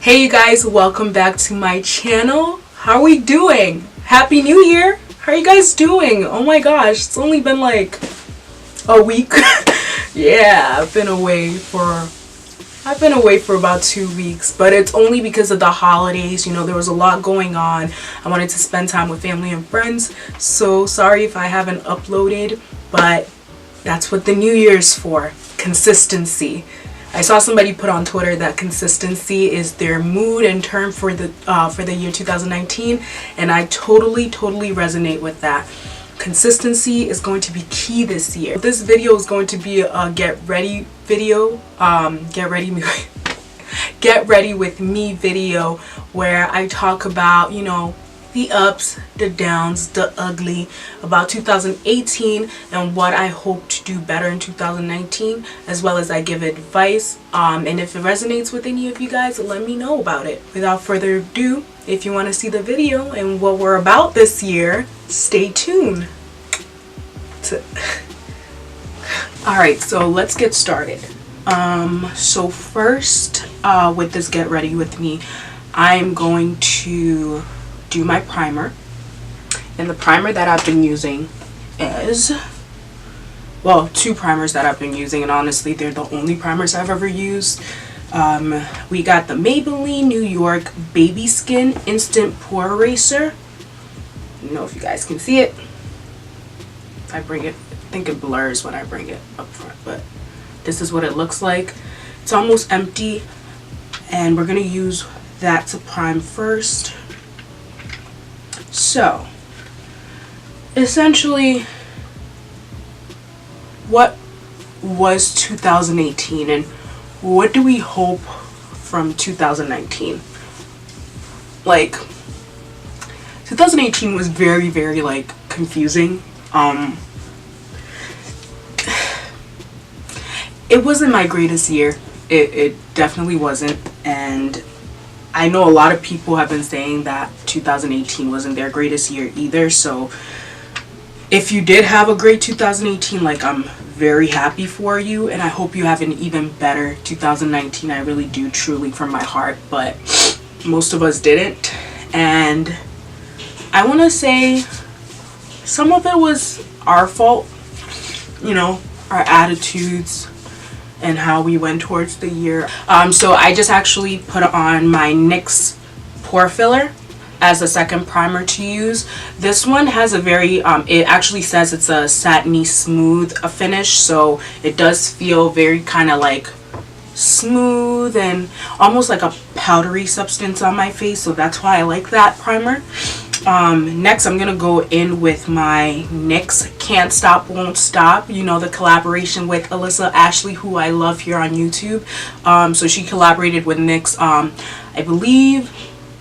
Hey you guys, welcome back to my channel. How are we doing? Happy New Year! How are you guys doing? Oh my gosh, it's only been like a week. Yeah, I've been away for about 2 weeks, but it's only because of the holidays. You know, there was a lot going on. I wanted to spend time with family and friends, so sorry if I haven't uploaded, but that's what the New Year's for. Consistency. I saw somebody put on Twitter that consistency is their mood and term for the year 2019, and I totally resonate with that. Consistency is going to be key this year. This video is going to be a get ready video, get ready with me video, where I talk about, you know, the ups, the downs, the ugly, about 2018 and what I hope to do better in 2019, as well as I give advice. And if it resonates with any of you guys, let me know about it. Without further ado, if you want to see the video and what we're about this year, stay tuned. Alright, so let's get started. So first, with this get ready with me, I'm going to do my primer, and the primer that I've been using is, well, two primers that I've been using, and honestly they're the only primers I've ever used. We got the Maybelline New York Baby Skin Instant Pore Eraser. I don't know if you guys can see it. I think it blurs when I bring it up front, but this is what it looks like. It's almost empty, and we're gonna use that to prime first. So, essentially, what was 2018 and what do we hope from 2019? Like, 2018 was very like confusing. It wasn't my greatest year. It definitely wasn't, and I know a lot of people have been saying that 2018 wasn't their greatest year either, so if you did have a great 2018, like, I'm very happy for you, and I hope you have an even better 2019. I really do, truly, from my heart, but most of us didn't, and I want to say some of it was our fault, you know, our attitudes and how we went towards the year. So I just actually put on my NYX pore filler as a second primer to use. This one has a very it actually says it's a satiny smooth finish, so it does feel very kind of like smooth and almost like a powdery substance on my face, so that's why I like that primer. Next I'm gonna go in with my NYX Can't Stop Won't Stop, you know, the collaboration with Alyssa Ashley, who I love here on YouTube. So she collaborated with NYX, I believe,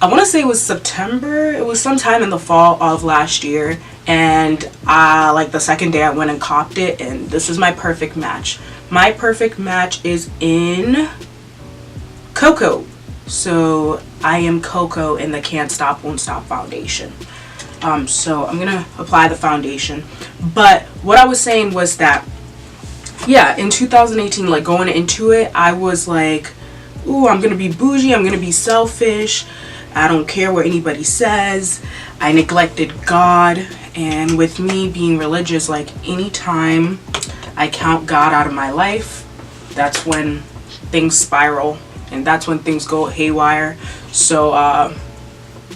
I want to say it was September. It was sometime in the fall of last year, and like the second day I went and copped it, and this is my perfect match. My perfect match is in Cocoa. So I am Cocoa in the Can't Stop Won't Stop foundation. So I'm gonna apply the foundation, but what I was saying was that, yeah, in 2018, like going into it, I was like, ooh, I'm gonna be bougie, I'm gonna be selfish, I don't care what anybody says. I neglected God, and with me being religious, like anytime I count God out of my life, that's when things spiral, and that's when things go haywire. So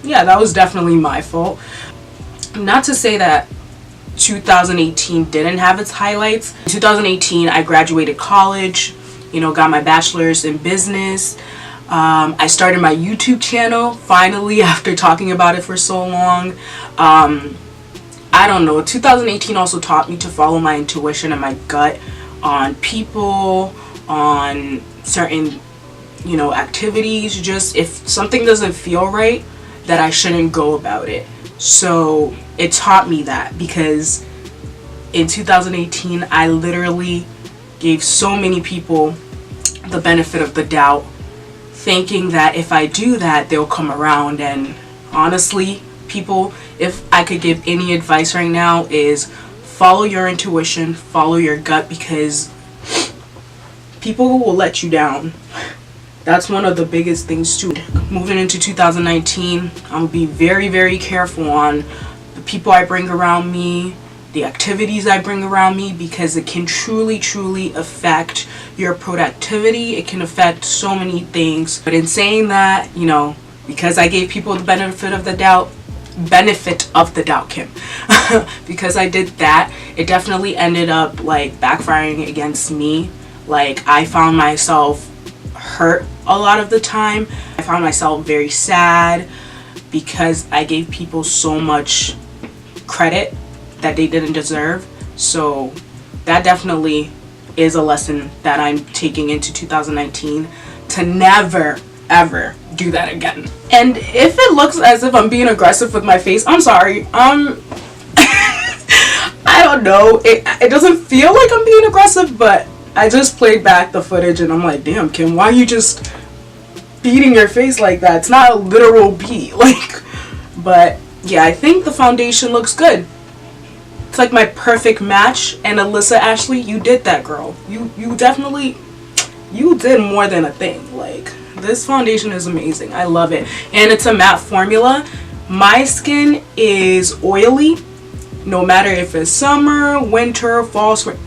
yeah, that was definitely my fault. Not to say that 2018 didn't have its highlights. In 2018 I graduated college, you know, got my bachelor's in business. I started my YouTube channel finally after talking about it for so long. I don't know, 2018 also taught me to follow my intuition and my gut on people, on certain, you know, activities. Just if something doesn't feel right, that I shouldn't go about it. So it taught me that, because in 2018 I literally gave so many people the benefit of the doubt, thinking that if I do that, they'll come around. And honestly, people, if I could give any advice right now, is follow your intuition, follow your gut, because people will let you down. that's one of the biggest things too. Moving into 2019, I'm gonna be very, very careful on the people I bring around me, the activities I bring around me, because it can truly, truly affect your productivity. It can affect so many things. But in saying that, you know, because I gave people the benefit of the doubt, Kim, because I did that, it definitely ended up like backfiring against me. Like, I found myself hurt a lot of the time. I found myself very sad because I gave people so much credit that they didn't deserve. So that definitely is a lesson that I'm taking into 2019, to never ever do that again. And if it looks as if I'm being aggressive with my face, I'm sorry. I don't know, it doesn't feel like I'm being aggressive, but I just played back the footage and I'm like, damn, Kim, why are you just beating your face like that? It's not a literal beat, like. But yeah, I think the foundation looks good. It's like my perfect match. And Alyssa Ashley, you did that, girl. You definitely, you did more than a thing. Like, this foundation is amazing. I love it. And it's a matte formula. My skin is oily. No matter if it's summer, winter, fall, spring,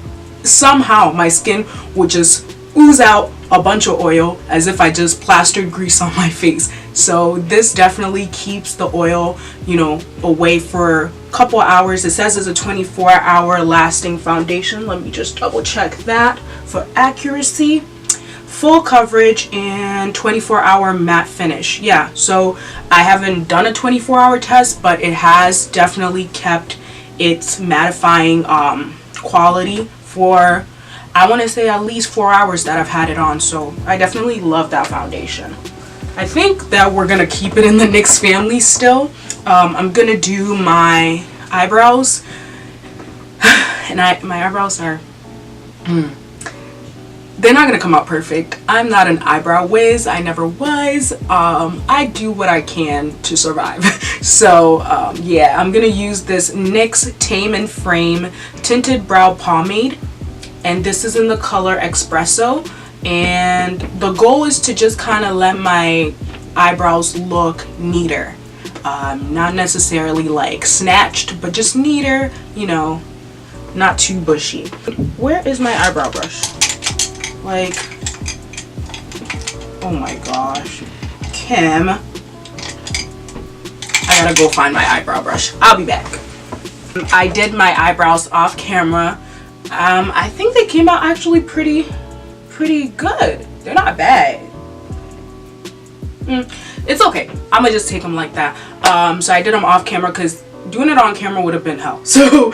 somehow my skin would just ooze out a bunch of oil as if I just plastered grease on my face. So this definitely keeps the oil, you know, away for a couple hours. It says it's a 24-hour lasting foundation. Let me just double check that for accuracy. Full coverage and 24-hour matte finish. Yeah, so I haven't done a 24-hour test, but it has definitely kept its mattifying quality for, I want to say, at least 4 hours that I've had it on. So I definitely love that foundation. I think that we're gonna keep it in the NYX family still. I'm gonna do my eyebrows, and my eyebrows are they're not gonna come out perfect. I'm not an eyebrow whiz. I never was. I do what I can to survive. So yeah, I'm gonna use this NYX Tame and Frame Tinted Brow Pomade, and this is in the color Espresso. And the goal is to just kind of let my eyebrows look neater. Not necessarily like snatched, but just neater, you know, not too bushy. Where is my eyebrow brush? Like, oh my gosh, Kim, I gotta go find my eyebrow brush. I'll be back. I did my eyebrows off camera. I think they came out actually pretty good. They're not bad. It's okay. I'm gonna just take them like that. So I did them off camera because doing it on camera would have been hell. So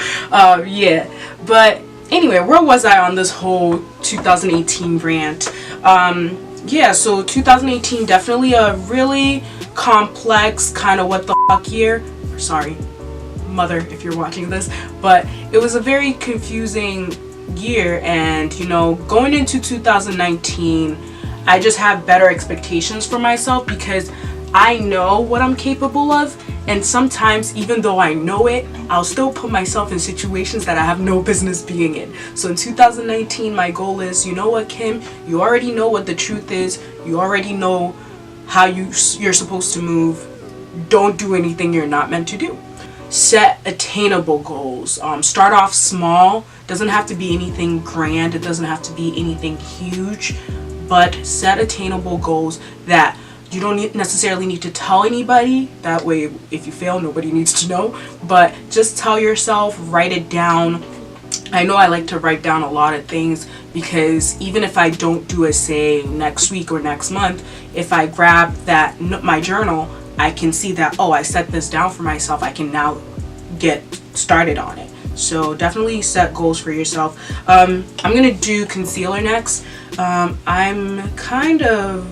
yeah, but anyway, where was I on this whole 2018 rant? Yeah, so 2018 definitely a really complex kind of what the fuck year. Sorry, mother, if you're watching this, but it was a very confusing year. And you know, going into 2019, I just have better expectations for myself because I know what I'm capable of. And sometimes, even though I know it, I'll still put myself in situations that I have no business being in. So in 2019, my goal is, you know what, Kim? You already know what the truth is. You already know how you're supposed to move. Don't do anything you're not meant to do. Set attainable goals. Start off small. Doesn't have to be anything grand. It doesn't have to be anything huge. But set attainable goals that you don't necessarily need to tell anybody. That way, if you fail, nobody needs to know. But just tell yourself, write it down. I know I like to write down a lot of things because even if I don't do it, say, next week or next month, if I grab that my journal, I can see that, oh, I set this down for myself. I can now get started on it. So definitely set goals for yourself. I'm going to do concealer next. I'm kind of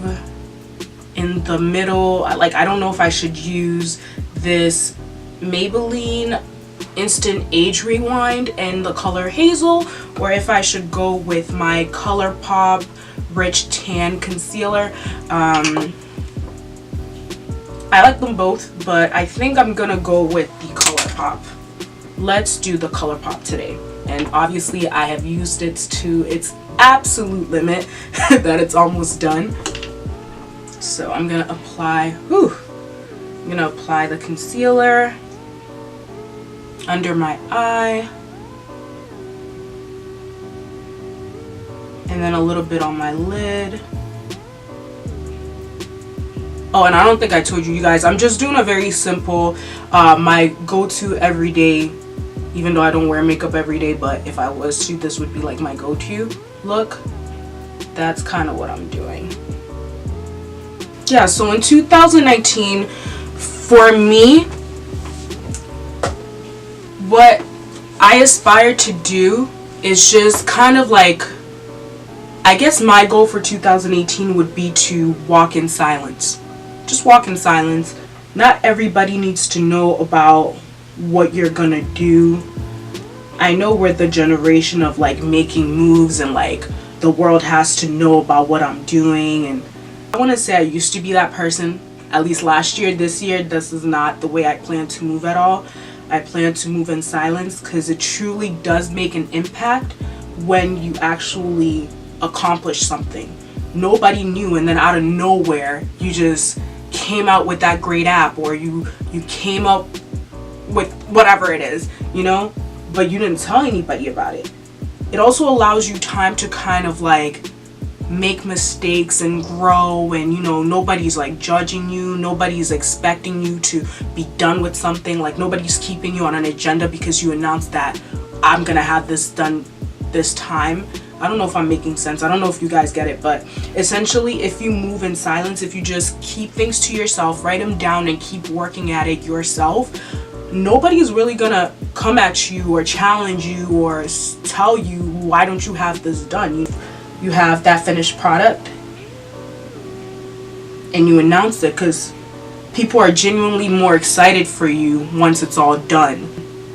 in the middle. Like, I don't know if I should use this Maybelline Instant Age Rewind in the color Hazel, or if I should go with my ColourPop Rich Tan Concealer. I like them both, but I think I'm gonna go with the ColourPop. Let's do the ColourPop today. And obviously I have used it to its absolute limit that it's almost done. So I'm gonna apply, I'm gonna apply the concealer under my eye, and then a little bit on my lid. Oh, and I don't think I told you guys, I'm just doing a very simple, my go-to everyday, even though I don't wear makeup every day, but if I was to, this would be like my go-to look. That's kind of what I'm doing. Yeah, so in 2019, for me, what I aspire to do is just kind of like, I guess my goal for 2018 would be to walk in silence. Just walk in silence. Not everybody needs to know about what you're gonna do. I know we're the generation of like making moves and like the world has to know about what I'm doing, and I want to say I used to be that person, at least last year. This year, this is not the way I plan to move at all. I plan to move in silence because it truly does make an impact when you actually accomplish something. Nobody knew, and then out of nowhere you just came out with that great app, or you came up with whatever it is, you know, but you didn't tell anybody about it. It also allows you time to kind of like make mistakes and grow, and you know, nobody's like judging you, nobody's expecting you to be done with something, like nobody's keeping you on an agenda because you announced that I'm gonna have this done this time. I don't know if I'm making sense. I don't know if you guys get it, but essentially if you move in silence, if you just keep things to yourself, write them down and keep working at it yourself, nobody's really gonna come at you or challenge you or tell you, why don't you have this done? You have that finished product and you announce it, because people are genuinely more excited for you once it's all done.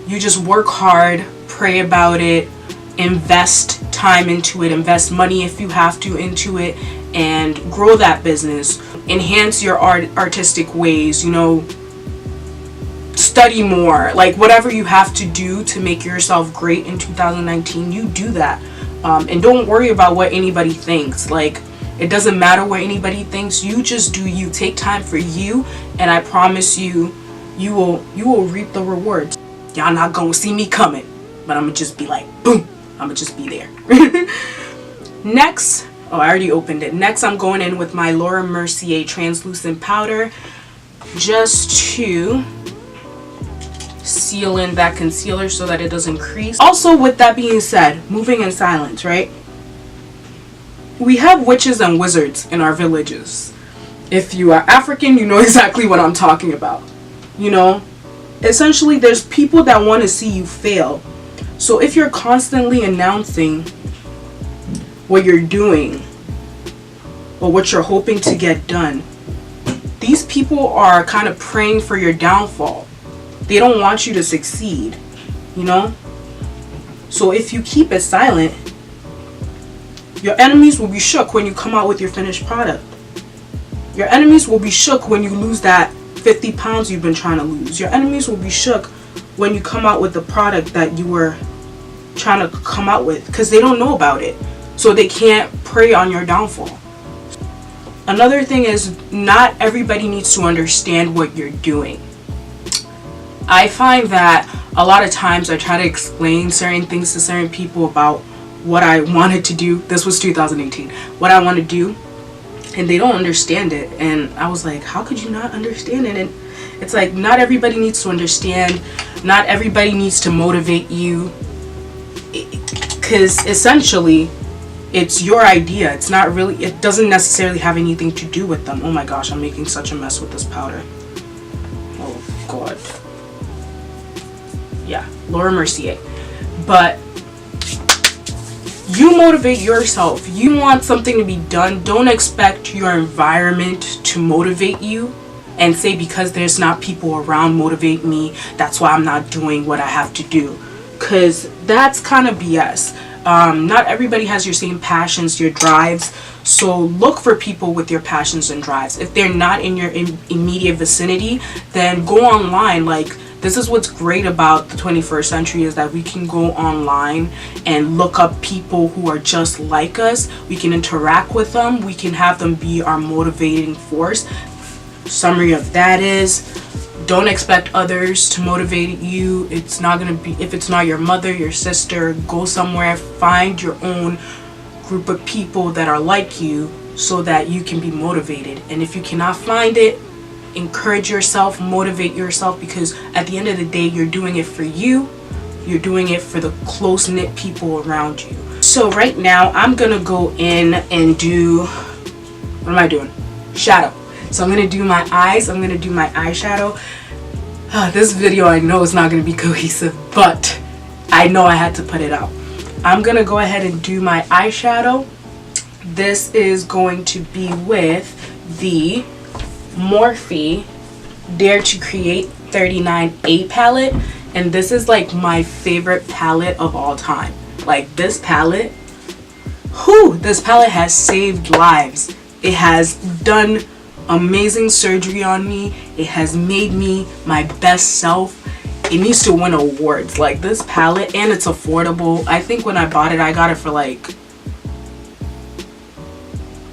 You just work hard, pray about it, invest time into it, invest money if you have to into it, and grow that business. Enhance your artistic ways, you know, study more, like whatever you have to do to make yourself great in 2019, you do that. And don't worry about what anybody thinks. Like, it doesn't matter what anybody thinks. You just do you. Take time for you, and I promise you, you will reap the rewards. Y'all not gonna see me coming, but I'm gonna just be like, boom, I'm gonna just be there. Next, oh, I already opened it. Next, I'm going in with my Mercier translucent powder just to seal in that concealer so that it doesn't crease. Also, with that being said, moving in silence, right? We have witches and wizards in our villages. If you are African, you know exactly what I'm talking about. You know, essentially there's people that want to see you fail. So if you're constantly announcing what you're doing or what you're hoping to get done, these people are kind of praying for your downfall. They don't want you to succeed, you know? So if you keep it silent, your enemies will be shook when you come out with your finished product. Your enemies will be shook when you lose that 50 pounds you've been trying to lose. Your enemies will be shook when you come out with the product that you were trying to come out with, because they don't know about it. So they can't prey on your downfall. Another thing is, not everybody needs to understand what you're doing. I find that a lot of times I try to explain certain things to certain people about what I wanted to do. This was 2018. What I want to do, and they don't understand it. And I was like, how could you not understand it? And it's like, not everybody needs to understand. Not everybody needs to motivate you. Because essentially, it's your idea. It's not really, it doesn't necessarily have anything to do with them. Oh my gosh, I'm making such a mess with this powder. Oh God. Yeah, Mercier. But you motivate yourself. You want something to be done. Don't expect your environment to motivate you and say, because there's not people around motivate me, that's why I'm not doing what I have to do. Because that's kind of BS. Not everybody has your same passions, your drives. So look for people with your passions and drives. If they're not in your immediate vicinity, then go online. Like, This is what's great about the 21st century, is that we can go online and look up people who are just like us. We can interact with them. We can have them be our motivating force. Summary of that is, don't expect others to motivate you. It's not going to be, if it's not your mother, your sister, go somewhere, find your own group of people that are like you so that you can be motivated. And if you cannot find it, encourage yourself, motivate yourself, because at the end of the day, you're doing it for you. You're doing it for the close-knit people around you. So right now, I'm going to go in and do, what am I doing? Shadow. So I'm going to do my eyes. I'm going to do my eyeshadow. This video I know is not going to be cohesive, but I know I had to put it out. I'm going to go ahead and do my eyeshadow. This is going to be with the Morphe Dare to Create 39A palette. And this is like my favorite palette of all time. Like this palette, this palette has saved lives. It has done amazing surgery on me. It has made me my best self. It needs to win awards. Like this palette, and it's affordable. I think when I bought it, I got it for like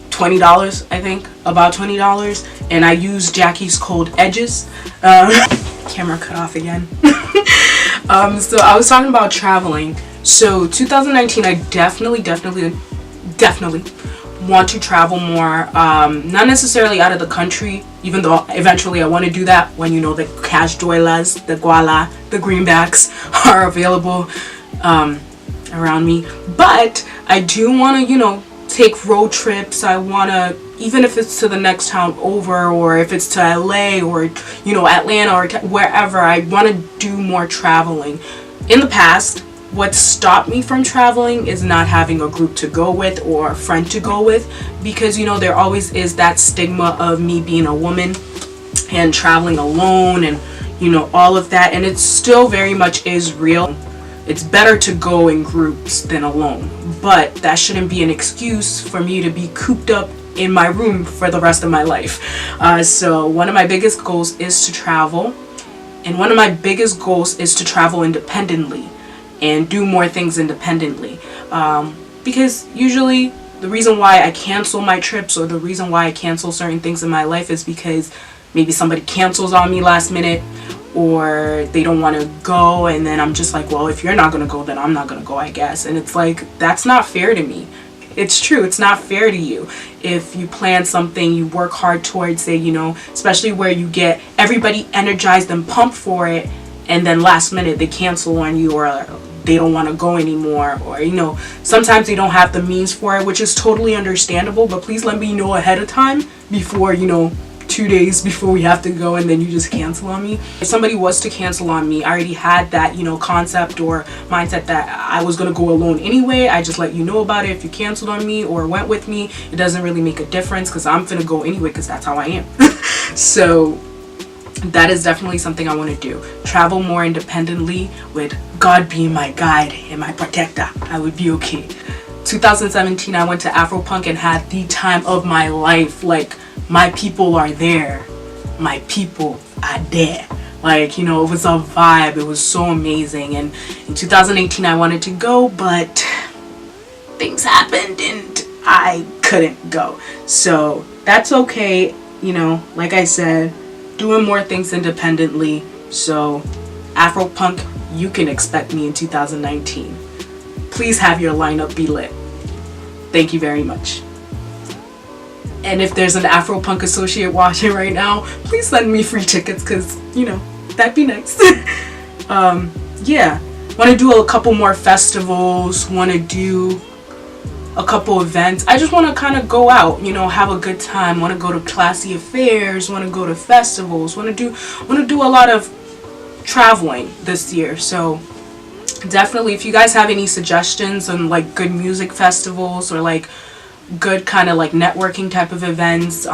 $20, I think, about $20. And I used Jackie's code EDGES. Camera cut off again. So I was talking about traveling. So 2019, I definitely want to travel more, not necessarily out of the country, even though eventually I want to do that when, you know, the cash-joylas, the guala, the greenbacks are available around me. But I do want to, you know, take road trips. I want to, even if it's to the next town over, or if it's to LA, or, you know, Atlanta, or wherever, I want to do more traveling. In the past, what stopped me from traveling is not having a group to go with or a friend to go with, because, you know, there always is that stigma of me being a woman and traveling alone, and, you know, all of that. And it still very much is real. It's better to go in groups than alone, but that shouldn't be an excuse for me to be cooped up in my room for the rest of my life. So one of my biggest goals is to travel, and one of my biggest goals is to travel independently and do more things independently, because usually the reason why I cancel my trips, or the reason why I cancel certain things in my life, is because maybe somebody cancels on me last minute, or they don't want to go, and then I'm just like, well, if you're not going to go, then I'm not going to go, I guess. And it's like, that's not fair to me. It's true, it's not fair to you. If you plan something, you work hard towards it, you know, especially where you get everybody energized and pumped for it, and then last minute they cancel on you, or they don't want to go anymore, or, you know, sometimes they don't have the means for it, which is totally understandable. But please let me know ahead of time, before, you know, 2 days before we have to go, and then you just cancel on me. If somebody was to cancel on me, I already had that, you know, concept or mindset that I was gonna go alone anyway. I just let you know about it. If you canceled on me or went with me, it doesn't really make a difference, because I'm gonna go anyway, because that's how I am. So that is definitely something I want to do. Travel more independently, with God being my guide and my protector. I would be okay. 2017, I went to Afropunk and had the time of my life. Like, my people are there. My people are there. Like, you know, it was a vibe. It was so amazing. And in 2018, I wanted to go, but things happened and I couldn't go. So that's okay. You know, like I said, doing more things independently. So Afropunk, you can expect me in 2019. Please have your lineup be lit. Thank you very much. And if there's an Afropunk associate watching right now, please send me free tickets, because, you know, that'd be nice. Yeah, want to do a couple more festivals, want to do a couple events. I just want to kind of go out, you know, have a good time. Want to go to classy affairs, want to go to festivals, want to do a lot of traveling this year. So definitely, if you guys have any suggestions on like good music festivals, or like good kind of like networking type of events,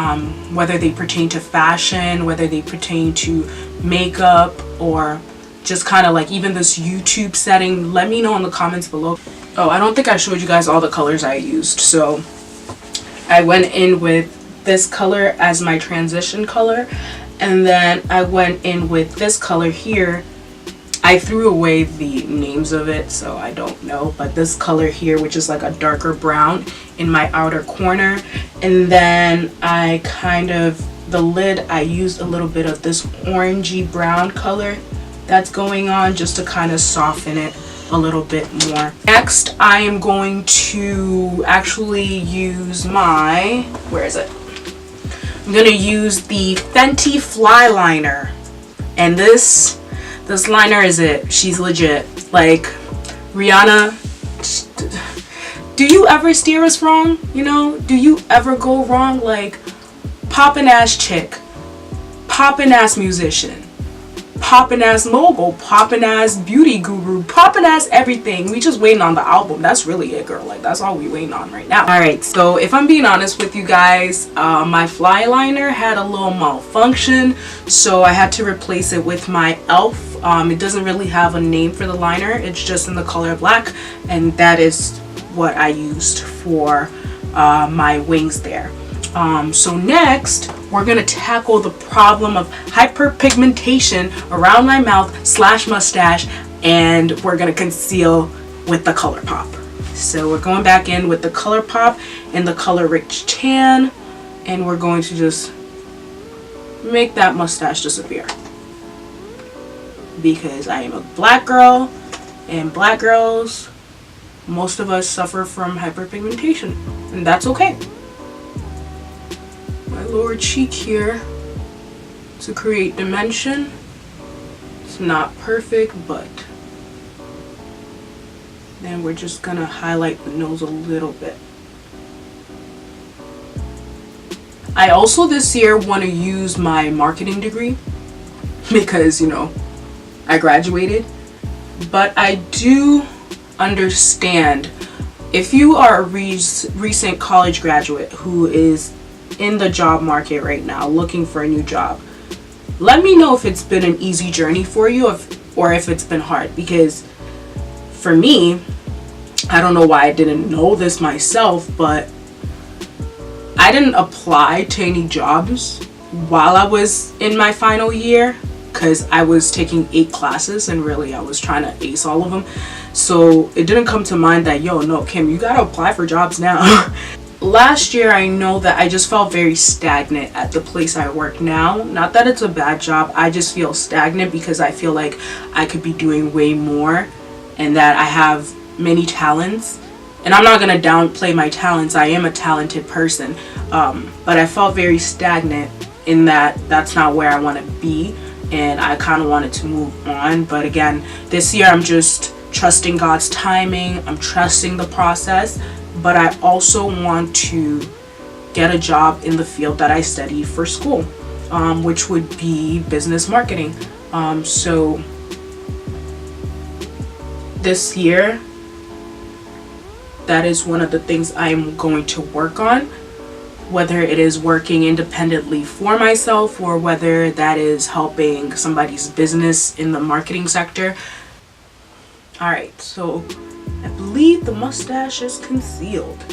whether they pertain to fashion, whether they pertain to makeup, or just kind of like even this YouTube setting, let me know in the comments below. Oh, I don't think I showed you guys all the colors I used. So I went in with this color as my transition color, and then I went in with this color here I threw away the names of it, so I don't know. But this color here, which is like a darker brown in my outer corner. And then I kind of, the lid, I used a little bit of this orangey brown color that's going on just to kind of soften it a little bit more. Next, I am going to actually use my, where is it? I'm going to use the Fenty Fly Liner. And this liner is it. She's legit. Like, Rihanna, do you ever steer us wrong? You know, do you ever go wrong? Like, poppin' ass chick, poppin' ass musician, poppin' ass mogul, poppin' ass beauty guru, poppin' ass everything. We just waiting on the album. That's really it, girl. Like, that's all we waiting on right now. Alright, so if I'm being honest with you guys, my fly liner had a little malfunction, so I had to replace it with my e.l.f. It doesn't really have a name for the liner. It's just in the color black, and that is what I used for my wings there. So next, we're gonna tackle the problem of hyperpigmentation around my mouth / mustache, and we're gonna conceal with the ColourPop. So we're going back in with the ColourPop in the color Rich Tan, and we're going to just make that mustache disappear. Because I am a black girl, and black girls, most of us suffer from hyperpigmentation, and that's okay. My lower cheek here to create dimension. It's not perfect, but then we're just gonna highlight the nose a little bit. I also this year want to use my marketing degree because, you know, I graduated, but I do understand if you are a recent college graduate who is in the job market right now looking for a new job, let me know if it's been an easy journey for you or if it's been hard, because for me, I don't know why I didn't know this myself, but I didn't apply to any jobs while I was in my final year because I was taking 8 classes and really I was trying to ace all of them. So it didn't come to mind that, yo, no, Kim, you gotta apply for jobs now. Last year, I know that I just felt very stagnant at the place I work now. Not that it's a bad job, I just feel stagnant because I feel like I could be doing way more and that I have many talents. And I'm not gonna downplay my talents, I am a talented person. But I felt very stagnant in that that's not where I want to be, and I kind of wanted to move on. But again, this year I'm just trusting God's timing, I'm trusting the process, but I also want to get a job in the field that I studied for school, which would be business marketing. So this year, that is one of the things I'm going to work on, whether it is working independently for myself or whether that is helping somebody's business in the marketing sector. Alright, so I believe the mustache is concealed.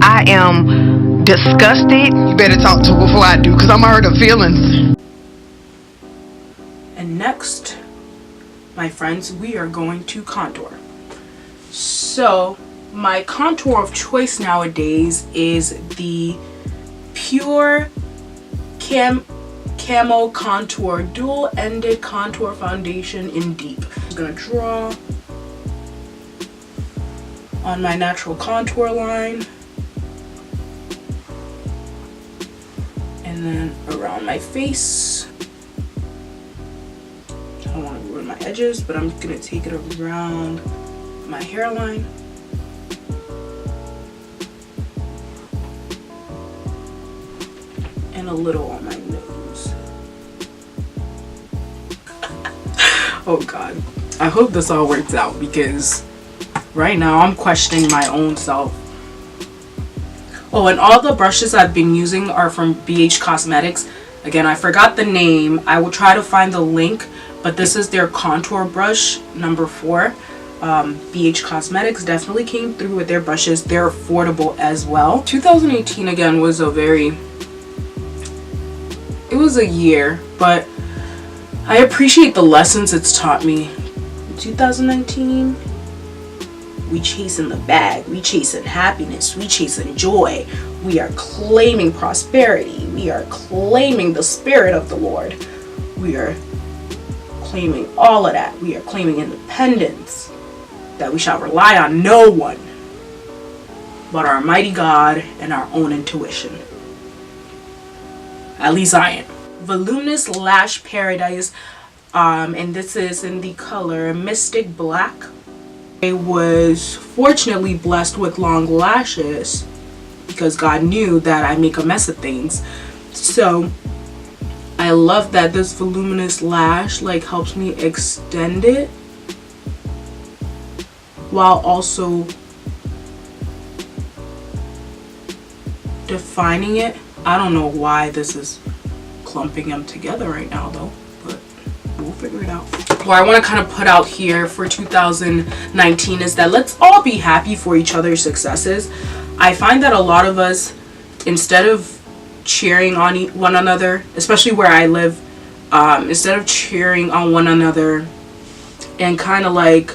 I am disgusted. You better talk to her before I do, because I'm hurt of feelings. And next, my friends, we are going to contour. So my contour of choice nowadays is the Pure Camo Contour Dual Ended Contour Foundation in Deep. I'm gonna draw on my natural contour line and then around my face. I don't want to ruin my edges, but I'm gonna take it around my hairline. And a little on my nose. Oh God, I hope this all works out because right now I'm questioning my own self. Oh, and all the brushes I've been using are from BH Cosmetics. Again, I forgot the name. I will try to find the link, but this is their contour brush number 4. BH Cosmetics definitely came through with their brushes. They're affordable as well. 2018 again was it was a year, but I appreciate the lessons it's taught me 2019, we chasing the bag, we chasing happiness, we chasing joy, we are claiming prosperity, we are claiming the Spirit of the Lord, we are claiming all of that, we are claiming independence, that we shall rely on no one but our mighty God and our own intuition. At least I am. Voluminous Lash Paradise, and this is in the color Mystic Black. I was fortunately blessed with long lashes because God knew that I make a mess of things. So I love that this voluminous lash like helps me extend it while also defining it. I don't know why this is clumping them together right now though, but we'll figure it out. What I want to kind of put out here for 2019 is that let's all be happy for each other's successes. I find that a lot of us, instead of cheering on one another, especially where I live, instead of cheering on one another and kind of like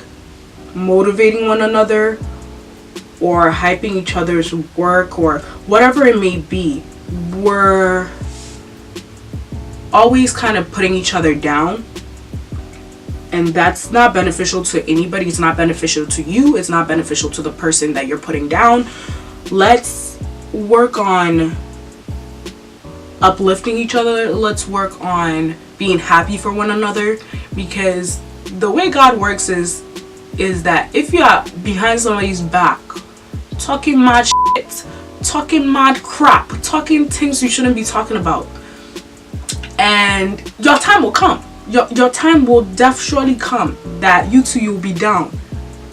motivating one another or hyping each other's work or whatever it may be, we're always kind of putting each other down, and that's not beneficial to anybody. It's not beneficial to you, it's not beneficial to the person that you're putting down. Let's work on uplifting each other. Let's work on being happy for one another, because the way God works is that if you're behind somebody's back talking mad shit, talking mad crap, talking things you shouldn't be talking about, and your time will come, your time will surely come that you two will be down.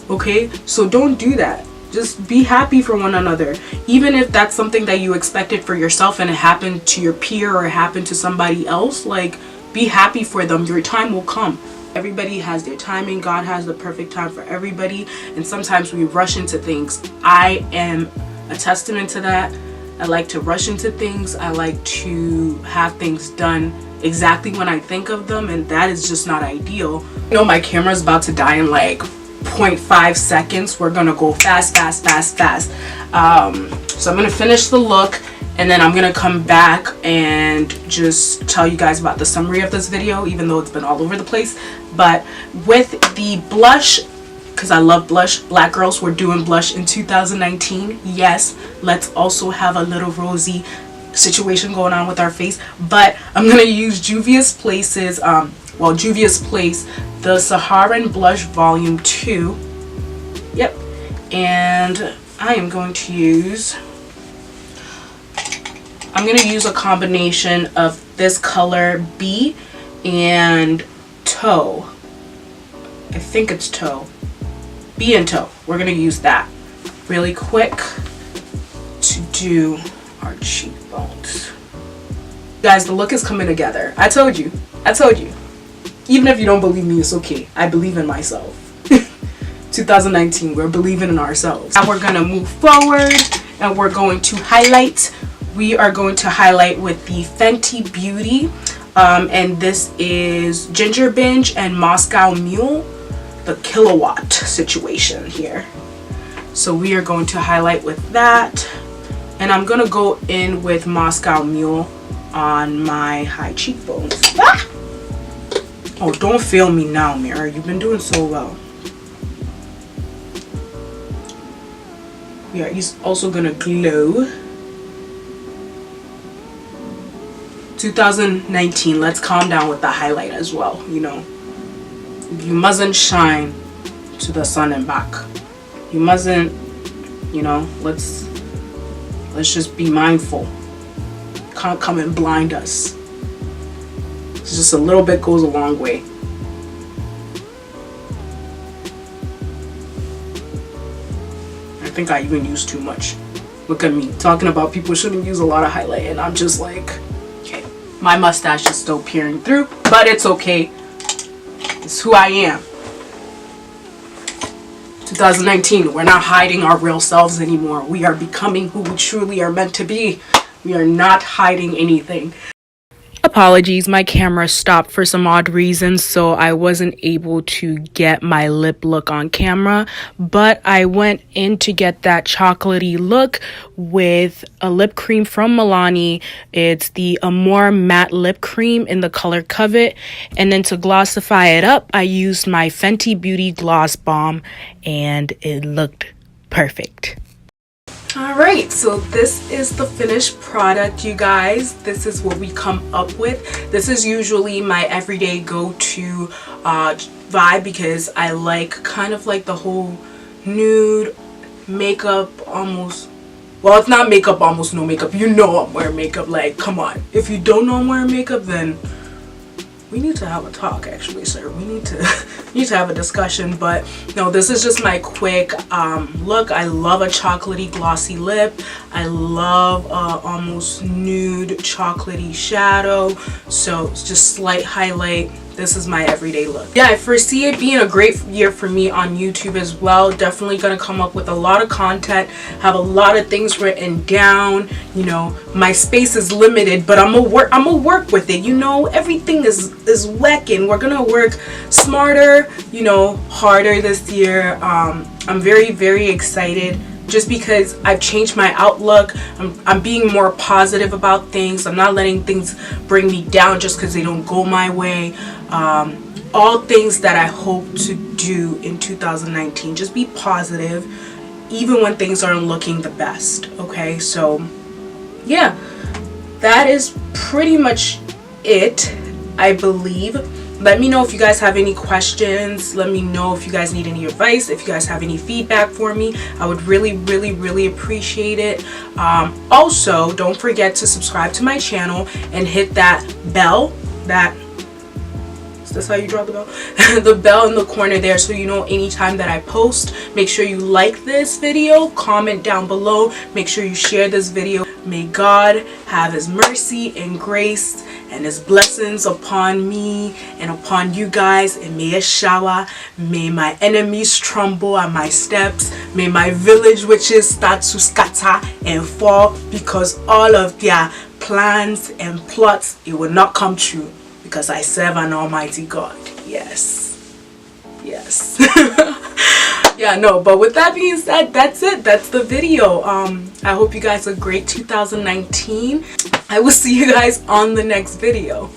Okay, so don't do that. Just be happy for one another, even if that's something that you expected for yourself and it happened to your peer or it happened to somebody else. Like, be happy for them. Your time will come. Everybody has their timing. God has the perfect time for everybody, and sometimes we rush into things. I am a testament to that. I like to rush into things. I like to have things done exactly when I think of them, and that is just not ideal. You know, my camera's about to die in like 0.5 seconds. We're gonna go fast. So I'm gonna finish the look, and then I'm gonna come back and just tell you guys about the summary of this video, even though it's been all over the place. But with the blush, because I love blush, black girls, we're doing blush in 2019. Yes, let's also have a little rosy situation going on with our face. But I'm gonna use JUVIA'S JUVIA'S Place, the Saharan Blush Volume 2. Yep. And I am going to use, I'm going to use a combination of this color B and Toe. I think it's Toe. B and Toe. We're going to use that really quick to do our cheekbones. Guys, the look is coming together. I told you. Even if you don't believe me, it's okay. I believe in myself. 2019, we're believing in ourselves. Now we're gonna move forward and we're going to highlight. We are going to highlight with the Fenty Beauty, and this is Ginger Binge and Moscow Mule, the kilowatt situation here. So we are going to highlight with that, and I'm gonna go in with Moscow Mule on my high cheekbones. Ah! Oh, don't fail me now, Mirror. You've been doing so well. We are also gonna glow. 2019, let's calm down with the highlight as well. You know, you mustn't shine to the sun and back. You mustn't, you know, let's just be mindful. Can't come and blind us. It's just a little bit goes a long way. I think I even used too much. Look at me talking about people shouldn't use a lot of highlight, and I'm just like, okay, my mustache is still peering through, but it's okay. It's who I am. 2019, we're not hiding our real selves anymore. We are becoming who we truly are meant to be. We are not hiding anything. apologies, my camera stopped for some odd reasons, so I wasn't able to get my lip look on camera, but I went in to get that chocolatey look with a lip cream from MILANI. It's the Amore Matte Lip Cream in the color Covet, and then to glossify it up, I used my Fenty Beauty Gloss Bomb, and it looked perfect. Alright, so this is the finished product, you guys. This is what we come up with. This is usually my everyday go-to vibe because I like kind of like the whole nude makeup, almost, well, it's not makeup, almost no makeup. You know I'm wearing makeup, like, come on. If you don't know I'm wearing makeup, then we need to have a talk, actually, sir. We need to have a discussion. But no, this is just my quick look. I love a chocolatey glossy lip. I love almost nude chocolatey shadow, so it's just slight highlight. This is my everyday look. Yeah, I foresee it being a great year for me on YouTube as well. Definitely gonna come up with a lot of content, have a lot of things written down. You know, my space is limited, but I'm gonna work with it. You know, everything is working. We're gonna work smarter, you know, harder this year. I'm very, very excited. Just because I've changed my outlook, I'm being more positive about things. I'm not letting things bring me down just because they don't go my way. All things that I hope to do in 2019. Just be positive, even when things aren't looking the best. Okay, so yeah, that is pretty much it, I believe. Let me know if you guys have any questions. Let me know if you guys need any advice, if you guys have any feedback for me. I would really, really, really appreciate it. Also, don't forget to subscribe to my channel and hit that bell. Is this how you draw the bell? The bell in the corner there, so you know anytime that I post. Make sure you like this video, comment down below, make sure you share this video. May God have his mercy and grace and his blessings upon me and upon you guys, and may it shower. May my enemies tremble at my steps. May my village witches start to scatter and fall, because all of their plans and plots, it will not come true, because I serve an almighty God. Yes, yes. Yeah, no, but with that being said, that's it. That's the video. I hope you guys have a great 2019. I will see you guys on the next video.